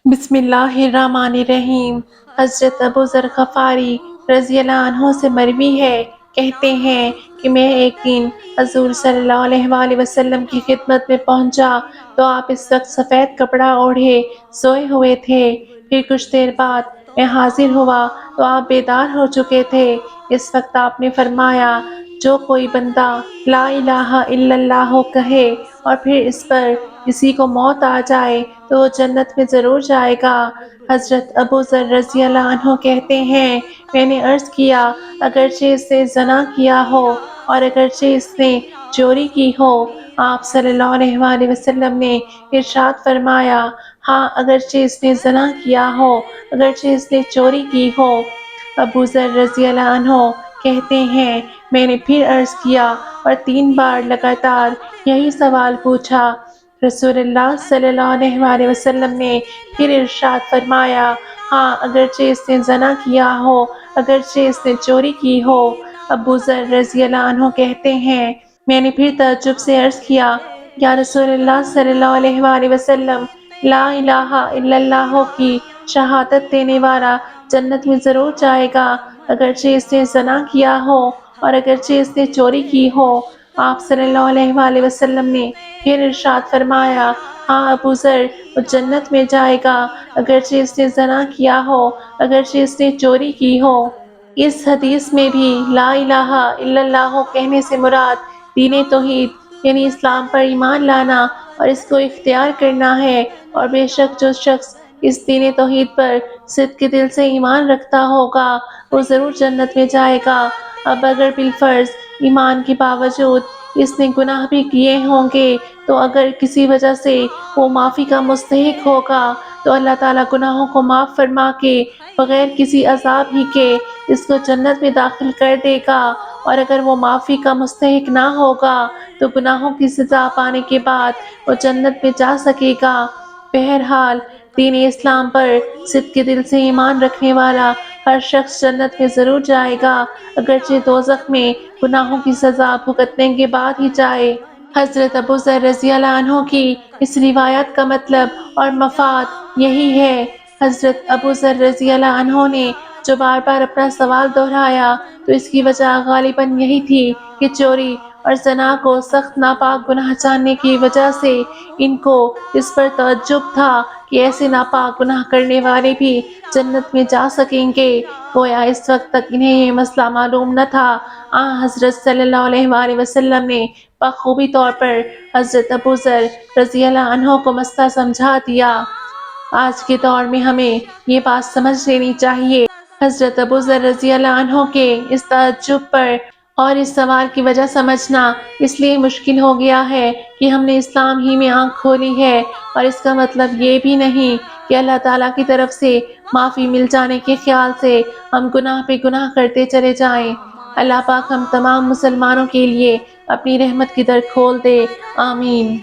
بسم اللہ الرحمن الرحیم۔ حضرت ابو ذر غفاری رضی اللہ عنہ سے مروی ہے، کہتے ہیں کہ میں ایک دن حضور صلی اللہ علیہ وآلہ وسلم کی خدمت میں پہنچا تو آپ اس وقت سفید کپڑا اوڑھے سوئے ہوئے تھے۔ پھر کچھ دیر بعد میں حاضر ہوا تو آپ بیدار ہو چکے تھے۔ اس وقت آپ نے فرمایا، جو کوئی بندہ لا الہ الا اللہ کہے اور پھر اس پر کسی کو موت آ جائے تو وہ جنت میں ضرور جائے گا۔ حضرت ابو ذر رضی اللہ عنہ کہتے ہیں، میں نے عرض کیا، اگرچہ اس نے زنا کیا ہو اور اگرچہ اس نے چوری کی ہو؟ آپ صلی اللہ علیہ وآلہ وسلم نے ارشاد فرمایا، ہاں، اگرچہ اس نے زنا کیا ہو، اگرچہ اس نے چوری کی ہو۔ ابو ذر رضی اللہ عنہ کہتے ہیں، میں نے پھر عرض کیا اور 3 بار لگاتار یہی سوال پوچھا۔ رسول اللہ صلی اللہ علیہ وآلہ وسلم نے پھر ارشاد فرمایا، ہاں، اگرچہ اس نے زنا کیا ہو، اگرچہ اس نے چوری کی ہو۔ ابو ذر رضی اللہ عنہ کہتے ہیں، میں نے پھر تعجب سے عرض کیا، یا رسول اللہ صلی اللہ علیہ وآلہ وسلم، لا الہ الا اللہ کی شہادت دینے والا جنت میں ضرور جائے گا، اگرچہ اس نے زنا کیا ہو اور اگرچہ اس نے چوری کی ہو۔ آپ صلی اللہ علیہ وآلہ وسلم نے پھر ارشاد فرمایا، ہاں ابو ذر، وہ جنت میں جائے گا، اگرچہ اس نے زنا کیا ہو، اگرچہ اس نے چوری کی ہو۔ اس حدیث میں بھی لا الہ الا اللہ کہنے سے مراد دین توحید یعنی اسلام پر ایمان لانا اور اس کو اختیار کرنا ہے، اور بے شک جو شخص اس دین توحید پر صدق کے دل سے ایمان رکھتا ہوگا وہ ضرور جنت میں جائے گا۔ اب اگر بالفرض ایمان کے باوجود اس نے گناہ بھی کیے ہوں گے تو اگر کسی وجہ سے وہ معافی کا مستحق ہوگا تو اللہ تعالیٰ گناہوں کو معاف فرما کے بغیر کسی عذاب ہی کے اس کو جنت میں داخل کر دے گا، اور اگر وہ معافی کا مستحق نہ ہوگا تو گناہوں کی سزا پانے کے بعد وہ جنت میں جا سکے گا۔ بہرحال دین اسلام پر صدق کے دل سے ایمان رکھنے والا ہر شخص جنت میں ضرور جائے گا، اگرچہ دوزخ میں گناہوں کی سزا بھگتنے کے بعد ہی جائے۔ حضرت ابو ذر رضی اللہ عنہ کی اس روایت کا مطلب اور مفاد یہی ہے۔ حضرت ابو ذر رضی اللہ عنہ نے جو بار بار اپنا سوال دہرایا تو اس کی وجہ غالباً یہی تھی کہ چوری اور زنا کو سخت ناپاک گناہ جاننے کی وجہ سے ان کو اس پر تعجب تھا کہ ایسے ناپاک گناہ کرنے والے بھی جنت میں جا سکیں گے۔ گویا اس وقت تک انہیں یہ مسئلہ معلوم نہ تھا۔ حضرت صلی اللہ علیہ وآلہ وسلم نے بخوبی طور پر حضرت ابو ذر رضی اللہ عنہ کو مسئلہ سمجھا دیا۔ آج کے دور میں ہمیں یہ بات سمجھ لینی چاہیے، حضرت ابو ذر رضی اللہ عنہ کے اس تعجب پر اور اس سوال کی وجہ سمجھنا اس لیے مشکل ہو گیا ہے کہ ہم نے اسلام ہی میں آنکھ کھولی ہے، اور اس کا مطلب یہ بھی نہیں کہ اللہ تعالیٰ کی طرف سے معافی مل جانے کے خیال سے ہم گناہ پہ گناہ کرتے چلے جائیں۔ اللہ پاک ہم تمام مسلمانوں کے لیے اپنی رحمت کی در کھول دے، آمین۔